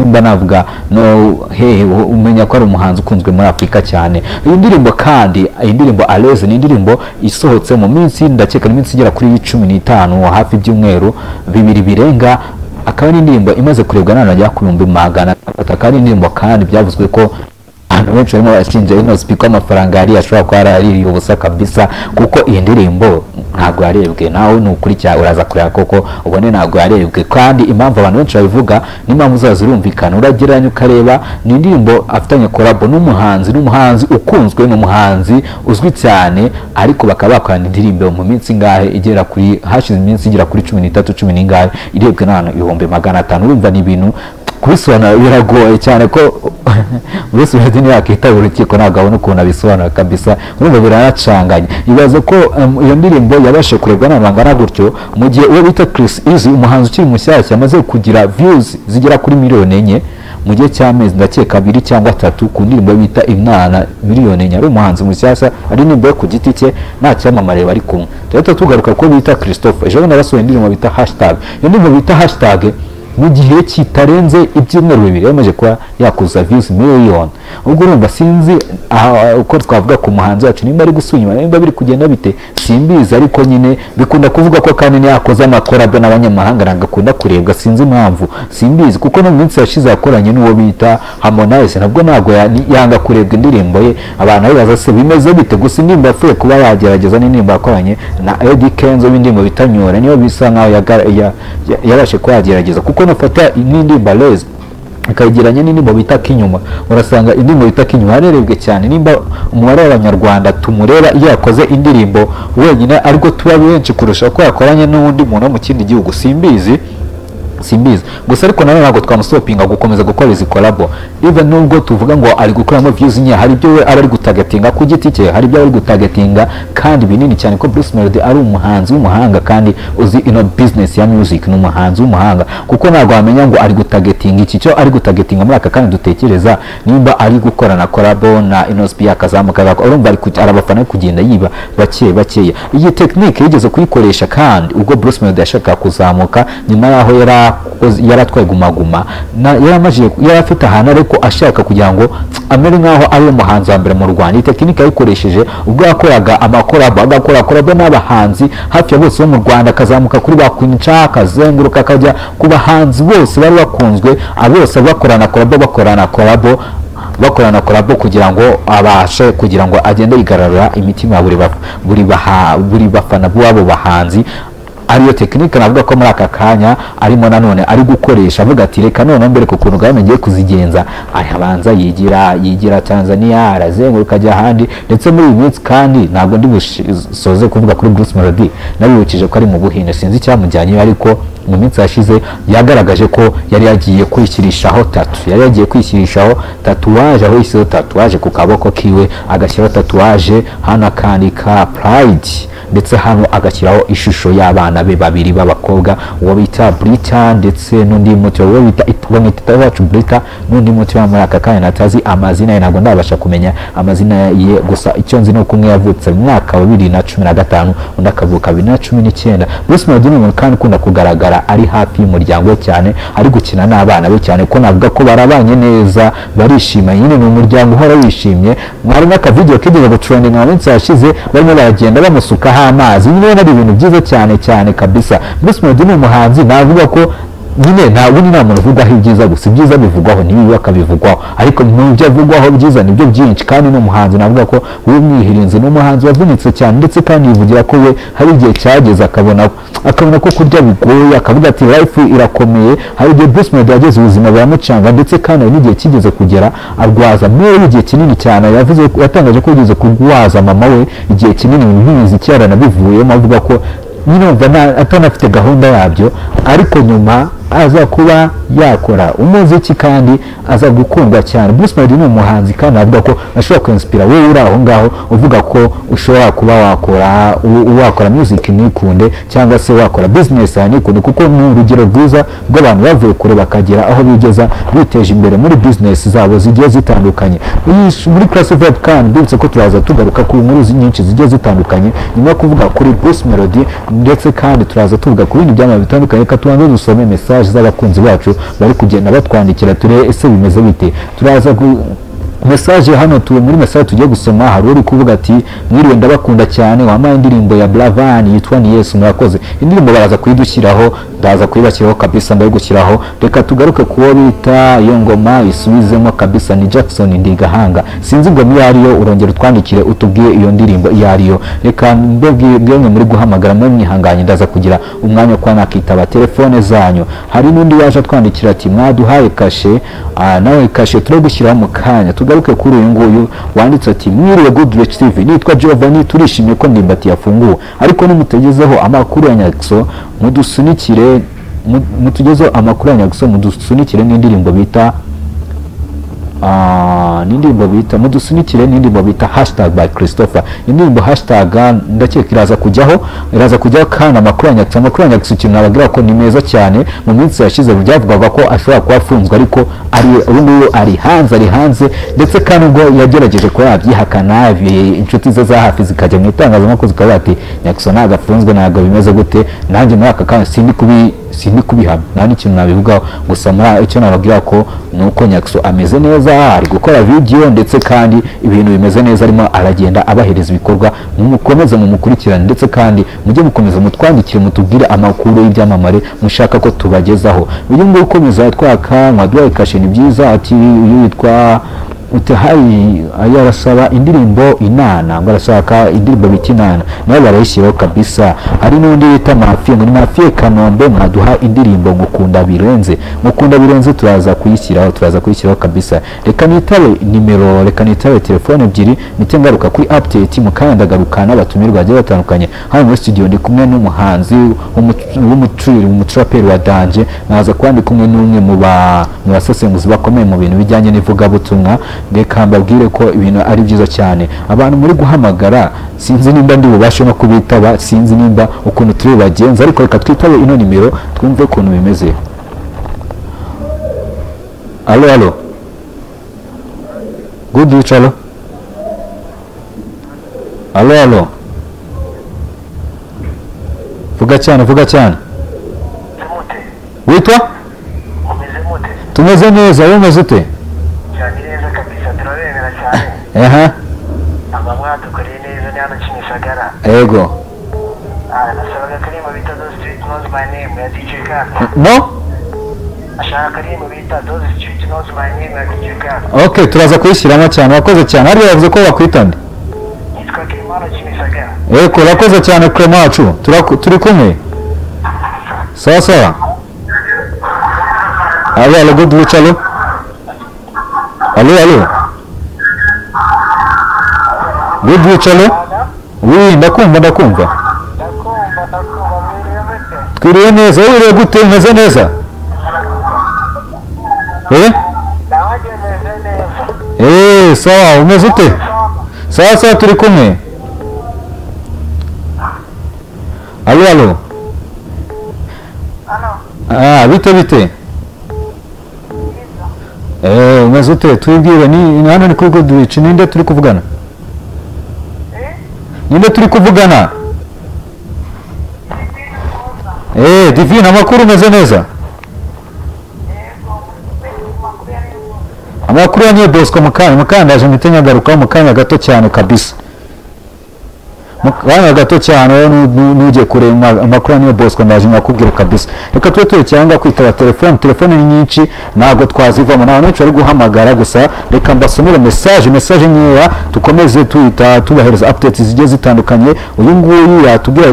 nimba navuga no hehe umenya ko ari umuhanzi ukunzwe muri Afrika cyane. Iyi ndirimbo kandi indirimbo Alez ni indirimbo isohotse mu minsi ndakeka iminsi igera kuri 15 hafi by'umweru bibiri birenga, akaba n'indirimbo imaze kurebwa n'abantu bajya ku 100,000. Akaba indirimbo kandi byavuzwe ko abantu benshi barimo bashinja ino speaker amafaranga yari ashobora kuba yaraririye ubusa kabisa, kuko iyi ndirimbo ntabwo yarebwe. Nawe nukurikira uraza kureba koko ubone ntabwo yarebwe, kandi impamvu abantu benshi babivuga n'impamvu zazirumvikana. Uragereranya ukareba ni indirimbo afitanye collab n'umuhanzi ukunzwe, n'umuhanzi uzwi cyane, ariko bakaba bakorana indirimbo mu minsi ngahe igera kuri hashize iminsi igera kuri 13 10 n'ingahe irebwe n'abantu 500,000. Urumva ni ibintu kubisobanura biragoye cyane ko Bruce Melody yakita urukiko ntabwo abona ukuntu abisobanura kabisa. Urumva biranacanganye. Ibaze ko iyo ndirimbo yabashe kurebwa n'abangana gutyo mu gihe uwo bita Chris Easy umuhanzi ukiri mushyashya amaze kugira views zigera kuri 4 miliyoni mu gihe cy'amezi ndakeka 2 cyangwa 3 ku ndirimbo bita Imana 4 miliyoni. Ari umuhanzi mushyashya, ari nimba ku giti cye nta cyamamare bari kumwe. Rero tugaruka ko bita Christophe ejo nabasohoye indirimbo bita hashtag. Iyo ndirimbo bita hashtag mu gihe kitarenze ibyumweru 2 yamaze kuba yakuza views miliyoni. Ubwo urumva sinzi uko twavuga ku muhanzi wacu nimba ari gusunywa nimba biri kugenda bite simbizi, ariko nyine bikunda kuvuga ko kandi yakoze amakorabo n'abanyamahanga nagakunda kurebwa, sinzi impamvu simbizi, kuko no minsi yashize yakoranye n'uwo bita Harmonize nabwo ntabwo yanga kurebwa indirimbo ye. Abantu bibaza se bimeze bite, gusa indirimbo yafuye kuba yagerageza n'indirimbo yakoranye na Eddie Kenzo b'indirimbo bitanyora niyo bisa nkaho yabashe kuyagerageza, kuko nafata n'indirimbo Alez akayigeranya n'indirimbo bita Kinyuma. Urasanga indirimbo bita Kinyuma yarerebwe cyane, nimba umubare w'abanyarwanda tumureba iyo yakoze indirimbo wenyine, ariko tuba benshi kurusha ko yakoranye n'undi muntu mu kindi gihugu simbizi. Gusa ariko nawe ntabwo twamusopinga gukomeza gukora izi collab, even nubwo tuvuga ngo ari gukoramo views nye, hari ibyo we ari gutagetinga ku giti cye, hari ibyo ari gutagetinga kandi binini cyane, ko Bruce Melody ari umuhanzi w'umuhanga kandi uzi ino business ya music, n'umuhanzi w'umuhanga, kuko ntabwo wamenya ngo ari gutagetinga iki cyo ari gutagetinga muri aka kandi dutekereza nimba ari gukora na collab na Inospi akazamuka, urumva ari arabafana kugenda yiba bake. Iyi technique yigeze kuyikoresha kandi ubwo Bruce Melody yashaka kuzamuka nyuma yaho yaratwaye Guma yarafite ahantu ariko ashaka kugira ngo amere nkaho ari umuhanzi wa mbere mu Rwanda. Iyi tekinike yayikoresheje ubwo yakoraga amakorabo, agakora korabo n'abahanzi hafi ya bose bo mu Rwanda, akazamuka kuri ba Queen Cha, akazenguruka akajya ku bahanzi bose bari bakunzwe, abose bakorana korabo kugira ngo abashe kugira ngo agende yigararira imitima ya buri bafana b'abo bahanzi. Ariyo tekinike navuga ko muri aka kanya arimo nanone ari gukoresha, avuga ati reka none mbere ku kuntu gahunda ngiye kuzigenza abanza yigira Tanzania, arazenguruka ajya ahandi, ndetse muri iyi minsi kandi ntabwo ndi busoze kuvuga kuri Bruce Melody nabibukije ko ari mu Buhinde, sinzi icyamujyanye, ariko mu minsi yashize yagaragaje ko yari yagiye kwishyirishaho tatuwaje, aho yisiho tatuwaje ku kaboko kiwe, agashyiraho tatuwaje hano akandika Pride, ndetse hano agashyiraho ishusho y'abana be babiri b'abakobwa, uwo bita Brita ndetse n'undi muti uwo bita wacu Brita n'undi muti wa muri aka kanya natazi amazina ye, ntabwo ndabasha kumenya amazina ye, gusa icyo nzi nuko umwe yavutse mu mwaka wa 2015 undi akavuka 2019. Bruce Melody ni umuntu kandi ukunda kugaragara ari hafi y'umuryango we cyane, ari gukina n'abana be cyane, ko navuga ko barabanye neza, barishima, nyine ni umuryango uhora wishimye. Mwari n'aka video kigeze gutrending mu minsi yashize barimo baragenda bamusuka amazi, nyine ari ibintu byiza cyane kabisa. Bruce Melody ni umuhanzi navuga ko nyine nta muntu uvugaho ibyiza gusa, ibyiza bivugwaho n'ibibi bakabivugwaho, ariko n'ibyo avugwaho byiza nibyo byinshi. kandi n'umuhanzi navuga ko w'umwihirinzi, n'umuhanzi wavunitse cyane, ndetse kandi yivugira ko we hari igihe cyageze akabona ko kurya bigoye, akavuga ati life irakomeye. Hari igihe Bruce Melody yageze ubuzima buramucanga, ndetse kandi n'igihe kigeze kugera arwaza mewe igihe kinini cyane. Yatangaje ko yigeze kurwaza mama we igihe kinini mu muziki yaranabivuyemo, avuga ko nyine atanafite gahunda yabyo, ariko nyuma aza kuba yakora umuziki kandi aza gukundwa cyane. Bruce Melody ni umuhanzi kandi avuga ko ashobora kwinspira wowe uri aho ngaho uvuga ko ushobora kuba wakora music nikunde, cyangwa se wakora business nikunde, kuko ni urugero rwiza rw'abantu bavuye kure bakagera aho bigeza biteje imbere muri business zabo zigiye zitandukanye. Muri Class of Rap kandi ndetse ko turaza tugaruka ku nkuru nyinshi zigiye zitandukanye nyuma kuvuga kuri Bruce Melody, ndetse kandi turaza tuvuga ku bindi byama bitandukanye. Katubanze dusome message message z'abakunzi bacu bari kugenda batwandikira ture ese bimeze bite. Turaza message hano muri message tugiye gusoma hari uri kuvuga ati mwiriwe ndabakunda cyane wamaye indirimbo ya Blavan yitwa ni Yesu murakoze. Indirimbo baraza kuyidushyiraho ndaza kuyibashyiraho kabisa ndayo gushyiraho. Reka tugaruke kuwo bita iyo ngoma isubizemo kabisa ni Jackson Ndigahanga. Sinzi ngo iyo ariyo urongera utwandikire utubwiye iyo ndirimbo iyo ariyo. Reka mbebwe muri guhamagara mwe mwihanganye ndaza kugira umwanya kwa nakitaba telefone zanyu. Hari n'undi waje atwandikira ati mwaduhaye kashe nawe kashe turi gushyiraho mu kanya. Tugaruke kuri uyu nguyu wanditse ati mwiriwe Good Rich TV nitwa Giovanni turishimye ko ndimbati yafunguwe ariko numutegezeho amakuru ya Nyakso mudusunikire mutugezeho amakuru ya Nyakso mudusunikire n'indirimbo bita mudusunikire n'indirimbo bita hashtag by Christopher. Indirimbo hashtag ndakeka iraza kujyaho kandi amakuru ya Nyakso ikintu nabagira ko ni meza cyane. Mu minsi yashize byavugaga ko ashobora kuba afunzwe ariko ari hanze ndetse kandi ubwo yagerageje ko yabyihakana inshuti ze za hafi zikajya mu itangazamakuru zikavuga ati Nyakso ntabwo afunzwe ntabwo bimeze gute. Nanjye muri aka kandi sindi kubihamya nta n'ikintu nabivugaho gusa muri icyo nabagira ko nuko Nyakso ameze neza ari gukora video ndetse kandi ibintu bimeze neza arimo aragenda abahereza ibikorwa mukomeze mumukurikirane ndetse kandi mujye mukomeza mutwandikire mutubwire amakuru y'ibyamamare mushaka ko tubagezaho. Uyu nguyu ukomeza twaka mwaduhaye kashe ni byiza ati yitwa utahari ayarasaba indirimbo inana ngo arashaka indirimbo bita inana nayo barayishyiraho kabisa. Hari n'undi bita Mafie Kanombe mwaduha indirimbo ngukunda birenze turaza kuyishyiraho kabisa. Reka nitabe telefone ebyiri mpite ngaruka kuri update mu kanya ndagaruka n'abatumirwa bagiye batandukanye. Hano muri studio ndi kumwe n'umuhanzi w'umutrapper wa Danje naza kwandi kumwe n'umwe mu basesenguzi bakomeye mu bintu bijyanye n'ivugabutumwa. Reka mbabwire ko ibintu ari byiza cyane. Abantu muri guhamagara sinzi nimba ndi bubashe no kubitaba sinzi nimba ukuntu turi bagenza ariko reka twitabe ino nimero twumve ukuntu bimeze. Allo Good Rich allo vuga cyane witwa tumeze neza wowe umeze ute? Amamwadukoreye neza ni hano Kimisagara. Ego. Nasabaga Karimbo bita Those Street Knows My Name ya DJ Khan. No? Ashaka Karimbo bita Those Street Knows My Name ya DJ Khan. Okay, turaza kuyishyiramo cyane wakoze cyane. Hari yavuze ko bakwitande. Nitwa Karimano Kimisagara. Ego, urakoze cyane Kremacu. Turi kumwe. Sawa. Allo Good Rich allo. Good Rich allo. Oui, ndakumva. Twiriwe neza, wiriwe gute umeze neza? Sawa, umeze ute? Sawa turi kumwe. Allo. Bite? Umeze ute? Twibwire ni hano ni kuri Good Rich ninde turi kuvugana? Ninde turi kuvugana? Divine amakuru umeze neza? Amakuru ya New Bosco mukanya ndaje mpite nyagarukaho mukanya gato cyane kabisa. Mukanya gato cyane nuje kurema amakuru ya New Bosco ndaje nakubwira kabisa. Reka twe cyangwa kwitaba telefone ni nyinshi nago twazivamo naho n'icyo ari guhamagara gusa. Reka mbasomere message nyeya tukomeze tubahereza updates zigiye zitandukanye. Uyu nguyu yatubwira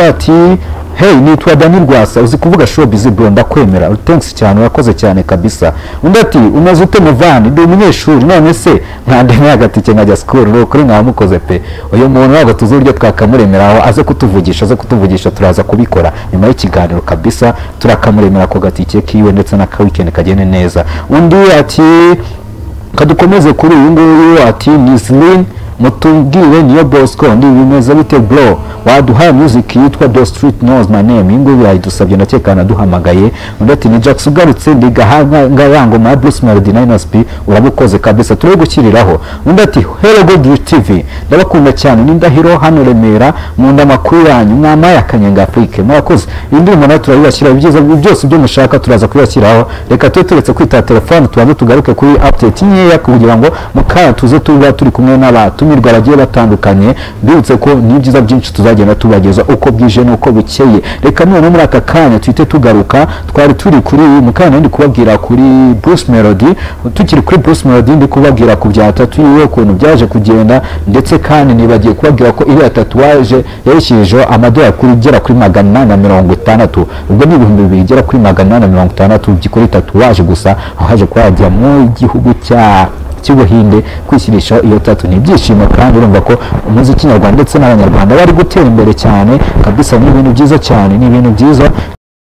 ati hey nitwa Daniel Rwasa uzi kuvuga showbiz bro ndakwemera thanks cyane urakoze cyane kabisa. Undi ati umaze ute muvani ndi umunyeshuri none se nkandemye agatike nkajya school kuri nkamukoze pe. Uyu muntu ntabwo tuzi uburyo twakamuremeraho aze kutuvugisha turaza kubikora nyuma y'ikiganiro kabisa turakamuremera ko gatike kiwe ndetse na ka weekend kagene neza. Undi ati kadukomeze kuri uyu nguyu ati Nislin mutubwire niyo Bosco ndi bimeze bite bro waduha music yitwa The Street Knows My Name ingo yayidusabye ndakekana duhamagaye undi ati ni Jax ugarutse ndigahanga ngayango ma Bruce Melody na NSP urabukoze kabisa turi gukiriraho undi ati Hello God TV ndabakunda cyane n'indahiro hano Remera mu ndamakuru yanyu mwama yakanyenga Afrique murakoze indi umuntu turabibashyira ibyiza byose byo mushaka turaza kubashyiraho reka turetse kwita telefone tubanze tugaruke kuri update nyeya kugira ngo mukaya tuze tuba turi kumwe n'abatumirwa bagiye batandukanye bibutse ko ni byiza byinshi tuzagenda tubageza uko bwije nuko bukeye reka none muri aka kanya twite tugaruka twari turi kuri mukanya ndi kubabwira kuri Bruce Melody tukiri kuri Bruce Melody ndi kubabwira ku bya tatu yiwe ukuntu byaje kugenda ndetse kandi nibagiye kubabwira ko iriya tatuwaje yashyijeho amadolari kuri gera kuri 860 ubwo ni 2000 gera kuri 860 byikuri tatuwaje gusa aho haje kwajya mu gihugu cy'Ubuhinde kwishyirisha iyo tatu ni ibyishimo kandi urumva ko umuziki nyarwanda ndetse n'abanyarwanda bari gutera imbere cyane kabisa ni ibintu byiza cyane ni ibintu byiza